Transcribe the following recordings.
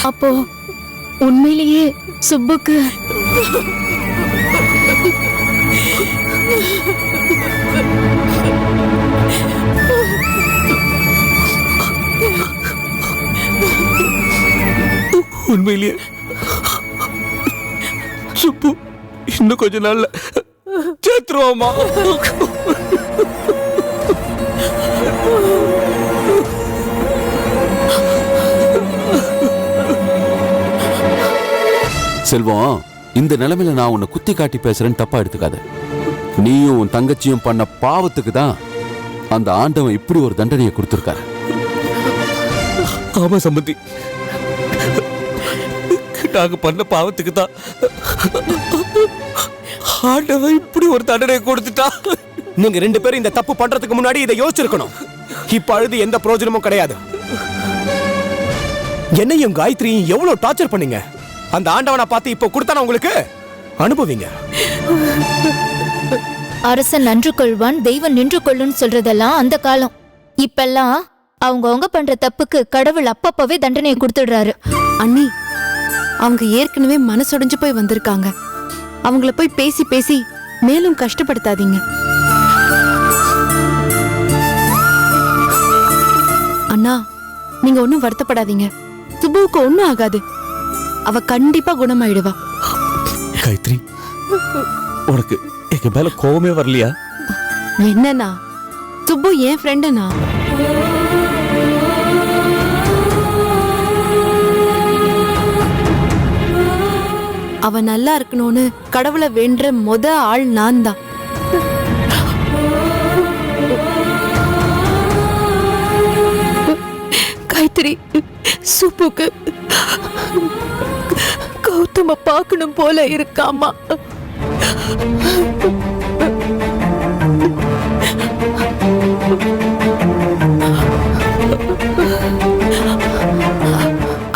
அப்போ உண்மையிலேயே சுப்புக்கு உண்மையிலேயே சுப்பு இன்னும் கொஞ்ச நாள்ல சேர்த்துருவோமா? செல்வம், இந்த நிலைமையில நான் உன்னை குத்தி காட்டி பேசுறேன்னு தப்பா எடுத்துக்காத. நீயும் உன் தங்கச்சியும் பண்ண பாவத்துக்கு தான் அந்த ஆண்டவன் இப்படி ஒரு தண்டனையை கொடுத்திருக்காரு. ஆமா சம்பந்தி, நாங்க பண்ண பாவத்துக்கு தான் ஆண்டவன் இப்படி ஒரு தண்டனை கொடுத்துட்டா. நீங்க 2 பேரும் இந்த தப்பு பண்றதுக்கு முன்னாடி இதை யோசிச்சிருக்கணும். இப்ப அழுது எந்த பிரயோஜனமும் கிடையாது. என்னையும் காயத்ரியும் எவ்வளவு டார்ச்சர் பண்ணீங்க. அந்த ஆண்டவனை பார்த்து இப்ப கொடுத்தான உங்களுக்கு அனுபவிங்க. அரசன் நன்று கொள்வான் தெய்வம் நின்று கொள்ளுன்னு சொல்றதெல்லாம் அந்த காலம். இப்பெல்லாம் அவங்க பண்ற தப்புக்கு கடவுள் அப்பப்பவே தண்டனையை கொடுத்துடுறாரு. அண்ணி, அவங்க ஏற்கனவே மனசொடைஞ்சு போய் வந்திருக்காங்க. அவங்கள போய் பேசி பேசி மேலும் கஷ்டப்படுத்தாதீங்க. அண்ணா, நீங்க ஒன்னும் வருத்தப்படாதீங்க. சுப்புவுக்கு ஒன்னும் ஆகாது. அவ கண்டிப்பா குணமாயிடுவா. காயத்ரி, உனக்கு எங்க மேல கோவமே வரலையா? என்னன்னா, சுப்பு என் ஃப்ரெண்டுனா. அவ நல்லா இருக்கணும்னு கடவுளை வேண்ட ஆள் நான் தான். காயத்ரி, சுப்புக்கு கௌதம பார்க்கணும் போல இருக்காமா.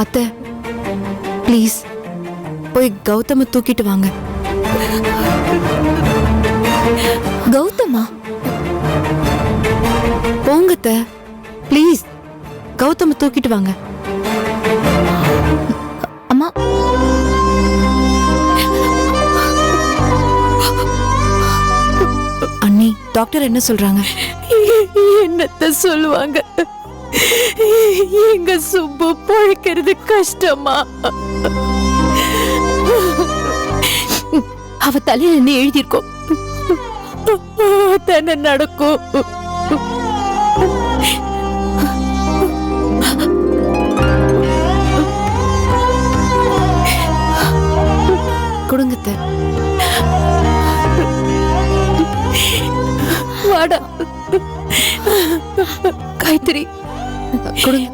அத்தை, ப்ளீஸ் போய் கௌதம தூக்கிட்டு வாங்க. கௌதமா? போங்க அத்தை, ப்ளீஸ் கௌதம தூக்கிட்டு வாங்க. அம்மா, அண்ணி, டாக்டர் என்ன சொல்றாங்க? என்னத்த சொல்லுவாங்க? எங்க சுப்பு பொழைக்கிறது கஷ்டமா? அவ தலையில என்ன எழுதியிருக்கோம் தானே நடக்கும். கொடுங்கத்த. வாடா காயத்ரி, கொடுங்க.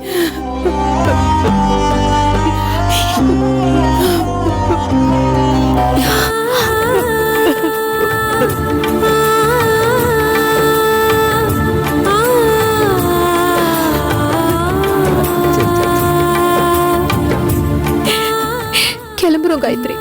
கிளம்புறோம் காயத்ரி.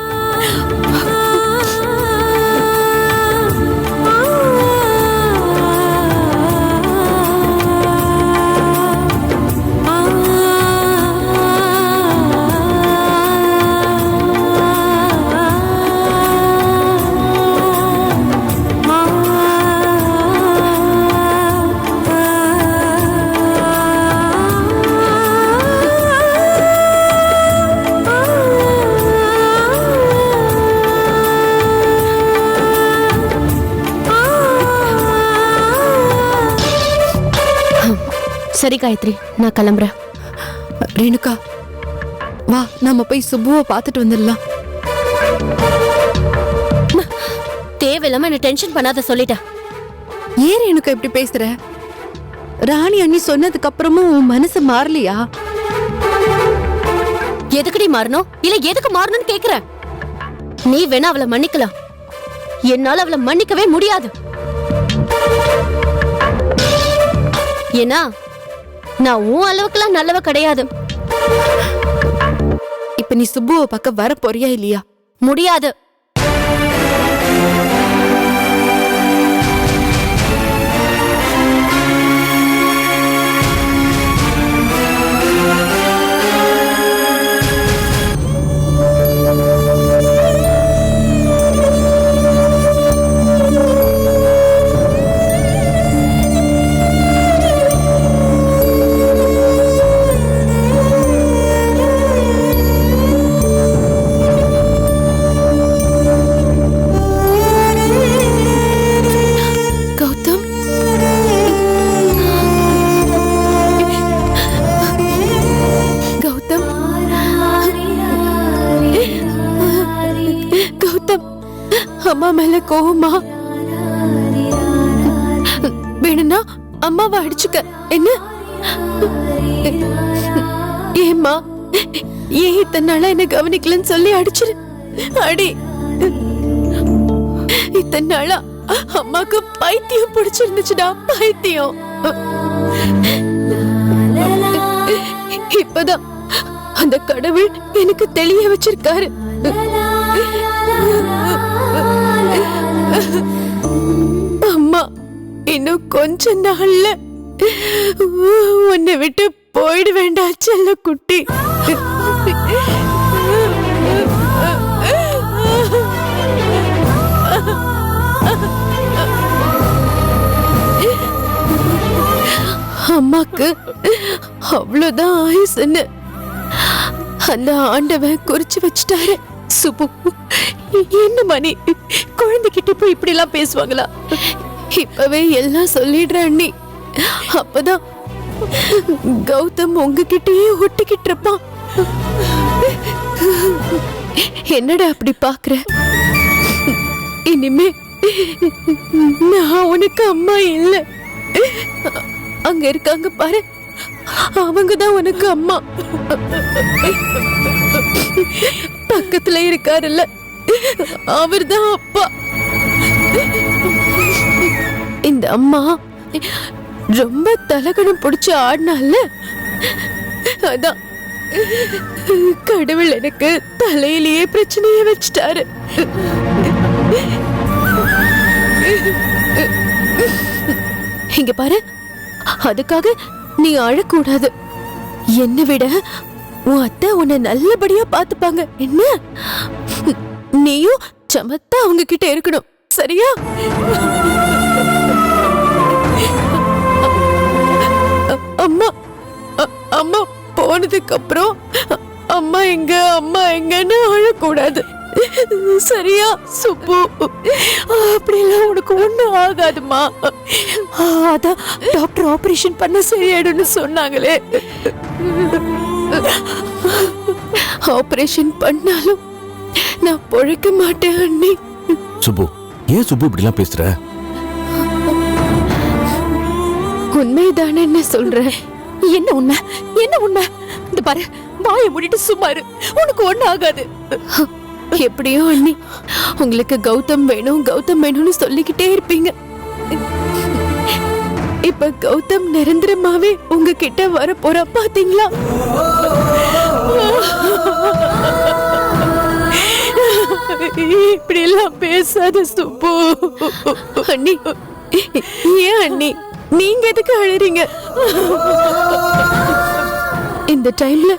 சரி காயத்ரி, நான் கிளம்புறேன். ரேணுகா, வா நாம போய் சுப்புவை பார்த்துட்டு வந்துடலாம். தேவையில்லாம என்ன டென்ஷன் பண்ணாத சொல்லிட்டேன். ஏன் ரேணுகா இப்படி பேசுற? ராணி அண்ணி சொன்னதுக்கு அப்புறமும் உன் மனசு மாறலையா? எதுக்குடி மாறணும்? இல்ல எதுக்கு மாறணும்னு கேக்குற? நீ வேணா அவளை மன்னிக்கலாம், என்னால அவளை மன்னிக்கவே முடியாது. ஏன்னா நான் உன் அளவுக்குலாம் நல்லவ கிடையாது. இப்ப நீ சுப்புவை பார்க்க வர போறியா இல்லையா? முடியாது. அம்மா மேல கோவமா? வேணும்னா அம்மாவை அடிச்சுக்க என்ன? ஏம்மா ஏன் இத்தனை நாளா என்ன கவனிக்கலன்னு சொல்லி அடிச்சிரு, அடி. இத்தனை நாளா அம்மாக்கு பைத்தியம் பிடிச்சிருந்துச்சுடா, பைத்தியம். இப்பதான் அந்த கடவுள் எனக்கு தெளிய வச்சிருக்காரு. அம்மா இன்னும் கொஞ்ச நாள்ல உன்னை விட்டு போயிட வேண்டாம் செல்ல குட்டி. அம்மாக்கு அவ்வளவுதான் ஆயுசுன்னு அந்த ஆண்டவன் குறிச்சு வச்சுட்டாரு. சுப்பு, என்ன மணி குழந்தைகிட்ட போய் இப்படி எல்லாம் பேசுவாங்களா? இப்பவே எல்லாம் சொல்லிடுற அண்ணி, அப்பதான் கௌதம் உங்ககிட்டயே ஒட்டிக்கிட்டு இருப்பான். என்னடா அப்படி பாக்குற? இனிமே நான் உனக்கு அம்மா இல்ல, அங்க இருக்காங்க பாரு, அவங்கதான் உனக்கு அம்மா. பக்கத்துல இருக்காருல்ல, அவர்தான் அப்பா. இந்த அம்மா ரொம்ப தலகணம் பிடிச்சு ஆடினால, அதான் கடவுள் எனக்கு தலையிலேயே பிரச்சனைய வச்சிட்டாரு. இங்க பாரு, அதுக்காக நீ அழக்கூடாது. என்னை விட உன் அத்தை உன்னை நல்லபடியா பாத்துப்பாங்க என்ன? நீயும் சமத்தா அவங்க கிட்ட இருக்கணும், சரியா? அம்மா அம்மா போனதுக்கு அப்புறம் அம்மா எங்க அம்மா எங்கன்னு அழக்கூடாது, சரியா சுப்பு? அப்படிலாம் உனக்கு ஒண்ணும் ஆகாதுமா. அதான் டாக்டர் ஆபரேஷன் பண்ண சரியாயிடும்னு சொன்னாங்களே. ஆபரேஷன் பண்ணாலும் நான் பொழைக்க மாட்டேன் அண்ணி. சுப்பு, ஏன் சுப்பு இப்படி எல்லாம் பேசுற? உண்மைதானே என்ன சொல்ற? என்ன உண்மை? என்ன உண்மை? இந்த பாரு, வாயை மூடிட்டு சும்மா இரு, உனக்கு ஒண்ணு ஆகாது. எப்படியோ அண்ணி, உங்களுக்கு கௌதம் வேணும் கௌதம் வேணும்னு சொல்லிக்கிட்டே இருப்பீங்க. இப்ப கௌதம் நிரந்தரமாவே உங்ககிட்ட வர போறா, பாத்தீங்களா? இப்படி எல்லாம் பேசாத சுப்பு. அண்ணி, ஏன் அண்ணி நீங்க எதுக்கு அழறீங்க? இந்த டைம்ல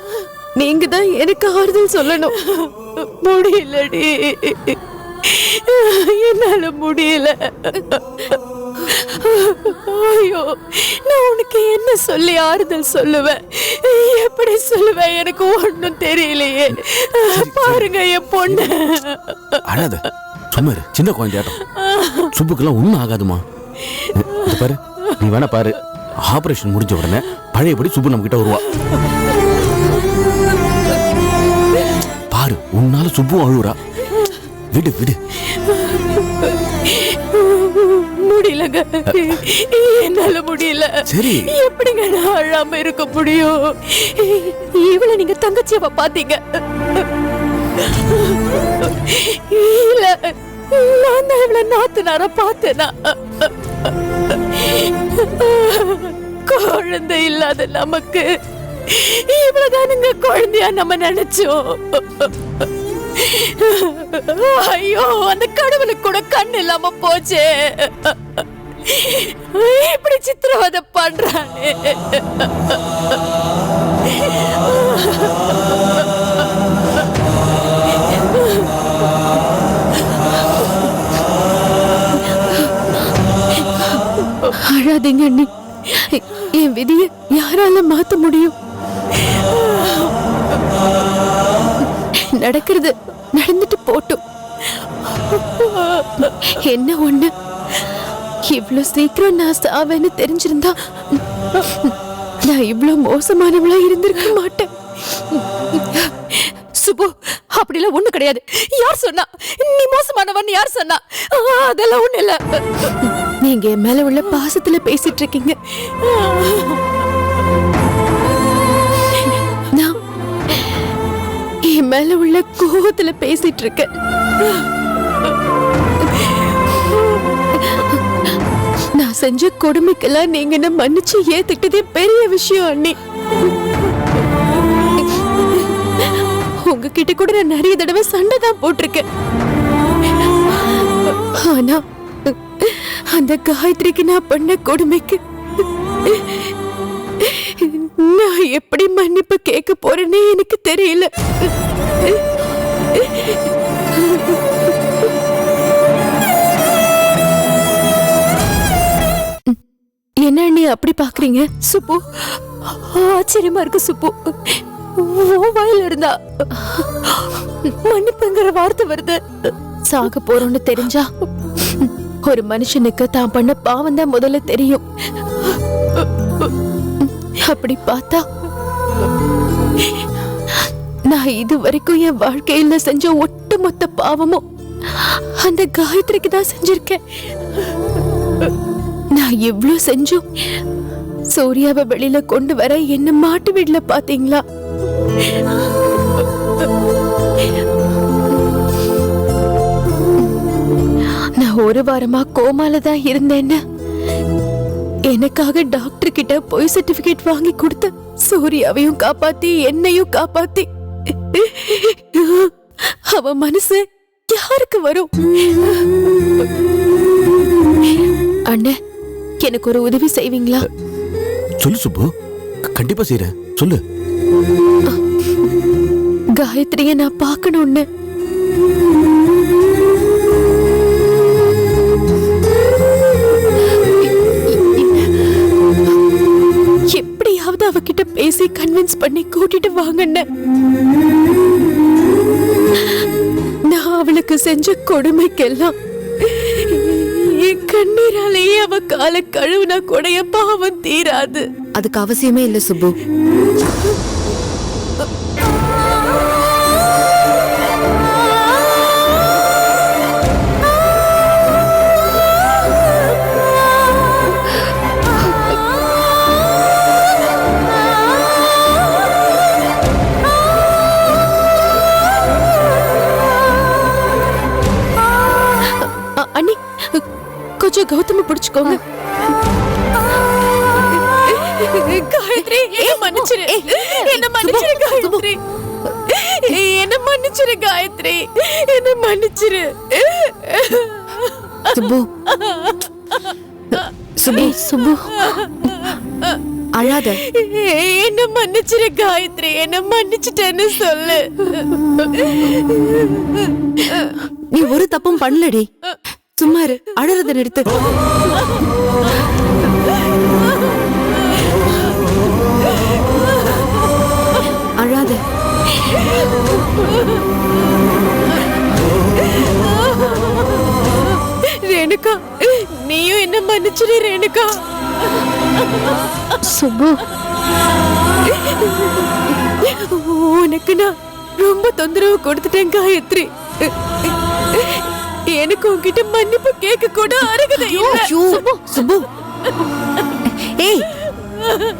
நீங்க தான் எனக்கு ஆறுதல் சொல்லணும். முடியலடி, என்னால முடியல. ஐயோ, நான் உனக்கு என்ன சொல்லி ஆறுதல் சொல்லுவேன்? எப்படி சொல்லுவேன்? எனக்கு ஒண்ணும் தெரியலையே. பாருங்க என் பொண்ணு. அழாத, சும்மா இரு, சின்ன குழந்தையாட்டம். சுப்புக்கெல்லாம் ஒண்ணும் ஆகாதுமா. பாரு, நீ வேணா பாரு, ஆபரேஷன் முடிஞ்ச உடனே பழையபடி சுப்பு நம்ம கிட்ட வருவா. பாரு, உன்னால சுப்பு அழுவுறா. விடு விடு. முடியலங்க, என்னால முடியல. சரி, எப்படிங்க நான் அழாம இருக்க முடியும்? இவள நீங்க தங்கச்சியவ பாத்தீங்க இல்ல? நான் தான் இவள நாத்தனார பார்த்தேனா? குழந்தை இல்லாத நமக்கு இவ்வளவுதானுங்க குழந்தையா நம்ம நினைச்சோம். ஐயோ, அந்த கடவுளுக்கு கூட கண் இல்லாம போச்சே. இப்படி சித்திரவதை பண்றானே. அழாதீங்க அண்ணி, என் விதிய யாரால மாத்த முடியும்? நடக்கிறது நடந்துட்டு போட்டும். என்ன ஒண்ணு, இவ்வளவு சீக்கிரம் நான் சாவேன்னு தெரிஞ்சிருந்தா நான் இவ்வளவு மோசமானவளா இருந்திருக்க மாட்டேன். சுபு, அப்படிலாம் ஒண்ணு கிடையாது. யார் சொன்னா நீ மோசமானவன்? யார் சொன்னா? அதெல்லாம் ஒண்ணு இல்ல. நீங்க என் மேல உள்ள பாசத்துல பேசிட்டு இருக்கீங்க. நான் என் மேல உள்ள கோவத்துல பேசிட்டு இருக்கேன். நான் செஞ்ச கொடுமைக்கெல்லாம் நீங்க என்ன மன்னிச்சு ஏத்துக்கிட்டதே பெரிய விஷயம் அண்ணி. உங்ககிட்ட கூட நான் நிறைய தடவை சண்டை தான் போட்டிருக்கேன். ஆனா அந்த காயத்ரிக்கு நான் பண்ண கொடுமைக்கு நான் எப்படி மன்னிப்பு கேட்க போறேன்னு எனக்கு தெரியல. என்ன நீ அப்படி பாக்குறீங்க? சுப்பு, ஆச்சரியமா இருக்கு சுப்பு. வாயில இருந்தா மன்னிப்புங்கிற வார்த்தை வருது. சாக போறோம்னு தெரிஞ்சா ஒரு மனுஷனுக்கு தான் பண்ண பாவம் தான் முதல்ல தெரியும். அப்படி பார்த்தா நான் இது வரைக்கும் என் வாழ்க்கையில செஞ்ச ஒட்டுமொத்த பாவமும் அந்த காயத்ரிக்கு தான் செஞ்சிருக்கேன். நான் எவ்வளவு செஞ்சும் சூர்யாவை வெளியில கொண்டு வர என்ன மாட்டு வீட்டுல பாத்தீங்களா? நான் ஒரு வாரமா கோமால தான் இருந்தேன்னு எனக்காக டாக்டர் கிட்ட போய் சர்டிபிகேட் வாங்கி கொடுத்த சூர்யாவையும் காப்பாத்தி என்னையும் காப்பாத்தி அவ மனசு யாருக்கு வரும்? அண்ணே, எனக்கு ஒரு உதவி செய்வீங்களா? சொல்லு சுப்பு, கண்டிப்பா செய்றேன், சொல்லு. காயத்ரிய நான் பார்க்கணும்னு. எப்படியாவது அவகிட்ட பேசி கன்வின்ஸ் பண்ணி கூட்டிட்டு வாங்கன்னு. நான் அவளுக்கு செஞ்ச கொடுமைக்கெல்லாம் என் கண்ணீராலேயே அவ காலை கழுவுனா கூட என் பாவம் தீராது. அதுக்கு அவசியமே இல்ல சுப்பு. அண்ணி, கொஞ்சம் கௌதம பிடிச்சுக்கோங்க. காயத்ரி, என்ன மன்னிச்சிரு, என்ன மன்னிச்சிரு காயத்ரி, என்ன மன்னிச்சிரு காயத்ரி, என்ன மன்னிச்சிரு. சுப்பு, சுப்பு, சுப்பு, அழாத. என்ன மன்னிச்சிரு காயத்ரி, என்ன மன்னிச்சிட்டேன்னு சொல்லு. நீ ஒரு தப்பும் பண்ணலடி. சும்மா இரு, அழறத நிறுத்து. அழாத. ரேணுகா, நீயும் என்ன மன்னிச்சிரு ரேணுகா. சுப்பு, உனக்கு நான் ரொம்ப தொந்தரவு கொடுத்துட்டேன் காயத்ரி. எனக்கு உன்கிட்ட மன்னிப்பு கேட்க கூட அருகதை இல்ல. சுப்பு, சுப்பு. ஏய்,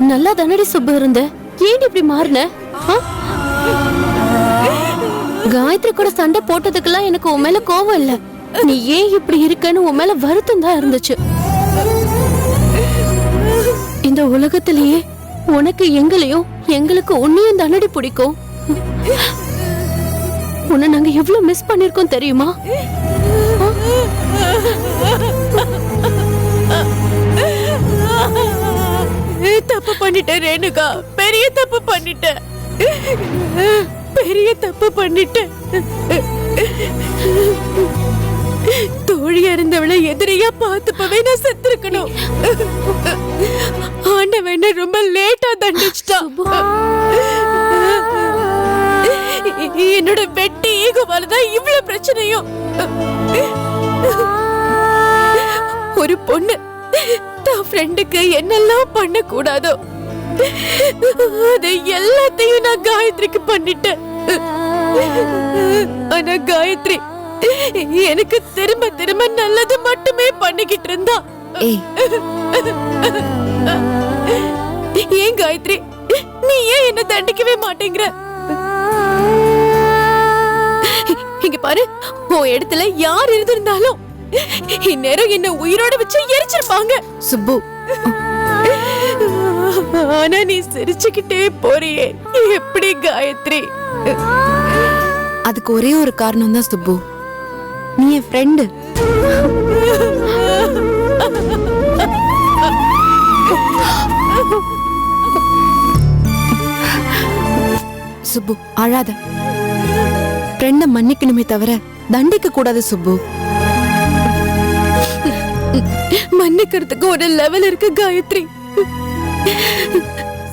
நல்லா தானடி சுப்பு இருந்த, ஏன் இப்படி மாறின? காயத்ரி கூட சண்டை போட்டதுக்கெல்லாம் எனக்கு உன் மேல கோவம் இல்ல. நீ ஏன் இப்படி இருக்கன்னு உன் மேல வருத்தம் தான் இருந்துச்சு. இந்த உலகத்திலேயே உனக்கு எங்களையும் எங்களுக்கு உன்னையும் தானடி பிடிக்கும். உன்னை நாங்க எவ்வளவு மிஸ் பண்ணிருக்கோம் தெரியுமா? தப்பு பண்ணிட்டேன் ரேணுகா, பெரிய தப்பு பண்ணிட்டேன், பெரிய தப்பு பண்ணிட்டேன். தோழியா இருந்தவளை எதிரியா பார்த்துப்பவே நான் செத்துருக்கணும். ஆண்டவன் ரொம்ப லேட்டா தண்டிச்சிட்டான். என்னோட வெட்டி ஈகோவாலதான் இவ்வளவு பிரச்சனையும். ஒரு பொண்ணு தான் ஃப்ரெண்டுக்கு என்னெல்லாம் பண்ண கூடாதோ அதை எல்லாத்தையும் நான் காயத்ரிக்கு பண்ணிட்டேன். ஆனா காயத்ரி எனக்கு திரும்ப திரும்ப நல்லது மட்டுமே பண்ணிக்கிட்டு இருந்தா. ஏய், ஏன் காயத்ரி நீ ஏன் என்ன தண்டிக்கவே மாட்டேங்கிற? இங்க பாரு, உன் இடத்துல யார் இருந்திருந்தாலும் இந்நேரம் என்ன உயிரோட வச்சு எரிச்சிருப்பாங்க சுப்பு. ஆனா நீ சிரிச்சுக்கிட்டே போறியே, எப்படி காயத்ரி? அதுக்கு ஒரே ஒரு காரணம் தான் சுப்பு, நீ என் ஃப்ரெண்டு. சுப்பு அழாத. ஃப்ரெண்ட மன்னிக்கணுமே தவிர தண்டிக்க கூடாது சுப்பு. மன்னிக்கிறதுக்கு ஒரு லெவல் இருக்கு காயத்ரி.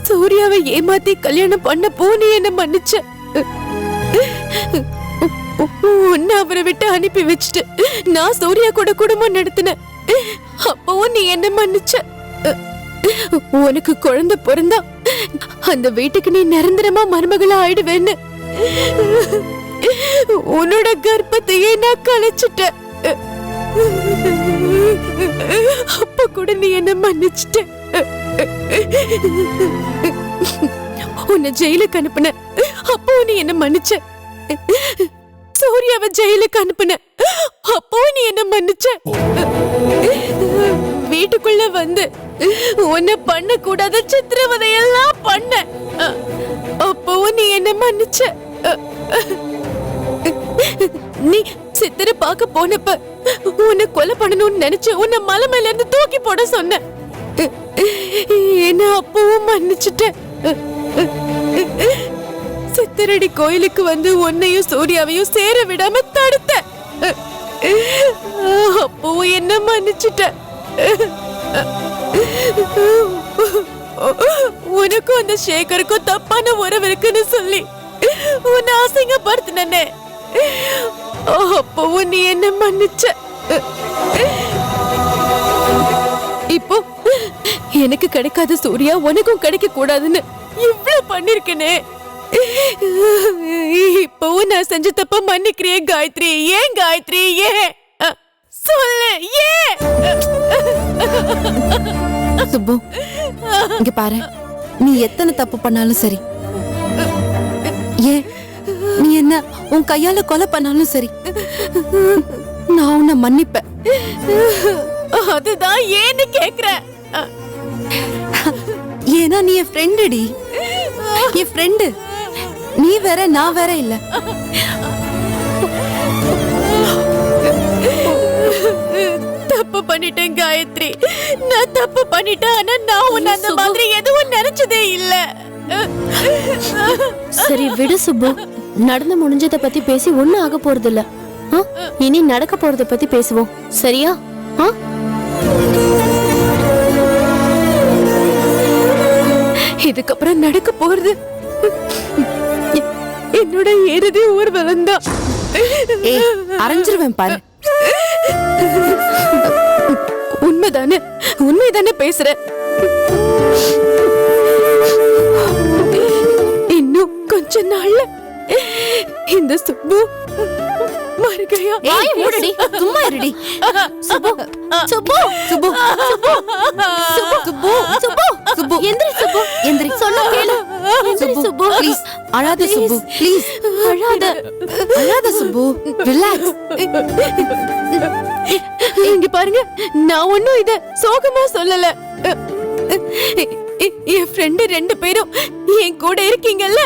சூர்யாவை ஏமாத்தி கல்யாணம் பண்ண போனி என்ன மன்னிச்ச. உன்னை அவரை விட்டு அனுப்பி வச்சுட்டு நான் சூர்யா கூட குடும்பம் நடத்தினேன். அப்பவும் நீ என்ன மன்னிச்ச. உனக்கு குழந்தை பிறந்தா அந்த வீட்டுக்கு நீ நிரந்தரமா மருமகளா ஆயிடுவேன்னு உன்னோட கர்ப்பத்தையே நான் கலைச்சிட்டேன். அப்ப கூட நீ என்ன மன்னிச்சிட்ட. உன்னை ஜெயிலுக்கு அனுப்புன, அப்போ நீ என்ன மன்னிச்ச. சூர்யாவை ஜெயிலுக்கு அனுப்புன, அப்போ நீ என்ன மன்னிச்ச. வீட்டுக்குள்ள வந்து உன்னை பண்ண கூடாத சித்திரவதையெல்லாம் பண்ண, அப்பவும் நீ என்ன மன்னிச்ச. நீ சித்திர பார்க்க போனப்ப உன்னை கொலை பண்ணணும்னு நினைச்சு உன்னை மலை மேல இருந்து தூக்கி போட சொன்ன, என்ன அப்பவும் மன்னிச்சுட்ட. சித்திரடி கோயிலுக்கு வந்து உன்னையும் சூர்யாவையும் சேர விடாம தடுத்த, அப்பவும் என்ன மன்னிச்சுட்ட. உனக்கும் அந்த சேகருக்கும் தப்பான உறவு இருக்குன்னு சொல்லி உன்னை அசிங்கப்படுத்தினே, அப்பவும் நீ என்ன மன்னிச்ச. இப்போ எனக்கு கிடைக்காத சூர்யா உனக்கும் கிடைக்க கூடாதுன்னு இவ்வளவு பண்ணிருக்கனே, இப்பவும் நான் செஞ்ச தப்ப மன்னிக்கிறியே காயத்ரி? ஏன் காயத்ரி, ஏன் சொல்லு, ஏன்? சுப்பு இங்க பாரு, நீ எத்தனை தப்பு பண்ணாலும் சரி, ஏன் நீ என்ன உன் கையால கொலை பண்ணாலும் சரி, நான் உன்னை மன்னிப்பேன். அதுதான் ஏன்னு கேக்குறேன். ஏன்னா நீ என் ஃப்ரெண்டுடி, என் ஃப்ரெண்டு. நீ வேற நான் வேற இல்ல. தப்பு பண்ணிட்டேன் காயத்ரி, நான் தப்பு பண்ணிட்டேன். ஆனா நான் உன்னை அந்த மாதிரி எதுவும் நினைச்சதே இல்ல. சரி விடு சுப்பு, நடந்து முடிஞ்சதை பத்தி பேசி ஒண்ணும் ஆக போறது இல்ல. இனி நடக்க போறத பத்தி பேசுவோம், சரியா? இதுக்கப்புறம் நடக்க போறது என்னோட இறுதி ஊர்வலம் தான். அரைஞ்சிருவேன் பாரு. உண்மைதானே, உண்மைதானே பேசுற. இன்னும் கொஞ்ச நாள்ல இந்த சுப்பு மறுகையா. சும்மா இருடி. சுப்பு சுப்பு சுப்பு சுப்பு சுப்பு சுப்பு சுப்பு எந்திரி சுப்பு, எந்திரி, சொன்னா கேளு. எந்திரி சுப்பு, ப்ளீஸ் அழாத சுப்பு, ப்ளீஸ் அழாத. அழாத சுப்பு, ரிலாக்ஸ். இங்க பாருங்க, நான் ஒண்ணும் இத சோகமா சொல்லல. என் ஃப்ரெண்டு 2 பேரும் என் கூட இருக்கீங்கல்ல,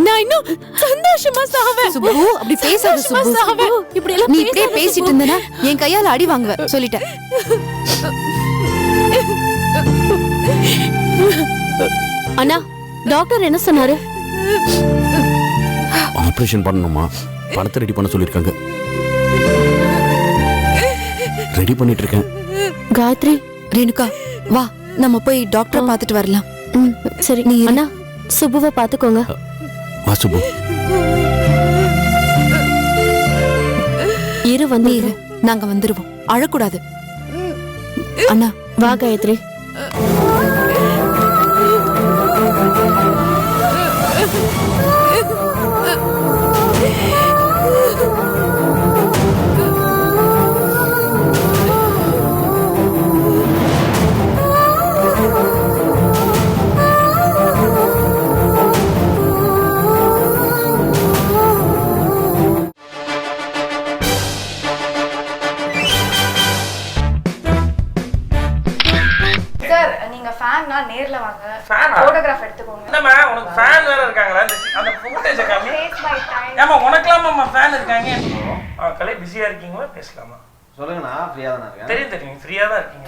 நான் இன்னும் சந்தோஷமா சாவேன். சுப்பு அப்படி பேசாத சுப்பு. இப்படி எல்லாம் நீ இப்படியே பேசிட்டு இருந்தனா என் கையால அடி வாங்குவ, சொல்லிட்டேன். அண்ணா, டாக்டர் என்ன சொன்னாரு? ஆபரேஷன் பண்ணணுமா, பணத்தை ரெடி பண்ண சொல்லிருக்காங்க. ரெடி பண்ணிட்டு இருக்கேன். காயத்ரி, ரேணுகா வா, நம்ம போய் டாக்டரை பார்த்துட்டு வரலாம். சரி. நீ இரு. அண்ணா, சுப்புவை பாத்துக்கோங்க. வா சுப்பு. இரு நீ வந்து இரு, நாங்க வந்துருவோம். அழக்கூடாது. அண்ணா வா காயத்ரி. சார் நீங்க ஃபேன்னா நேர்ல வாங்க. ஃபேனா? போட்டோகிராஃப் எடுத்துக்கோங்க. என்னம்மா உனக்கு ஃபேன் வேற இருக்காங்களா? அந்த ஃபுட்டேஜ் காமி. Take my time. ஏமா உனக்குலாமா ஃபேன் இருக்காங்க? கலை பிஸியா இருக்கீங்களா? பேசலாமா? சொல்லுங்கண்ணா, ஃப்ரீயா தானே இருக்கேன். தெரியும் நீங்க ஃப்ரீயா தான் இருக்கீங்க.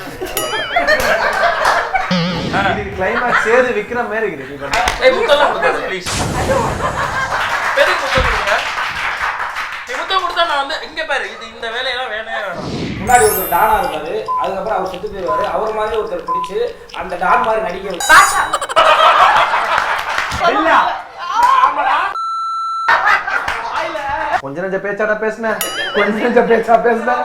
இதுக்கு கிளைமாக்ஸ் சேது விக்கிற மாதிரி இருக்குது. ஏய் முத்தலாம் கொடுங்க ப்ளீஸ். பெரிய முத்தம் கொடுங்க. நீ முத்தம் கொடுத்தா நான் வந்து இங்க பாரு இந்த வேலையெல்லாம் வேணவே வேணாம். முன்னாடி ஒருத்தர் டானா இருப்பாரு, அதுக்கப்புறம் அவர் செத்து போயிடுவாரு. அவர் மாதிரி ஒருத்தர் பிடிச்சு அந்த டான் மாதிரி நடிக்க பாஷா. இல்ல. கொஞ்ச நெஞ்ச பேச்சாடா பேசுனேன், கொஞ்ச நெஞ்ச பேச்சா பேசுனேன்.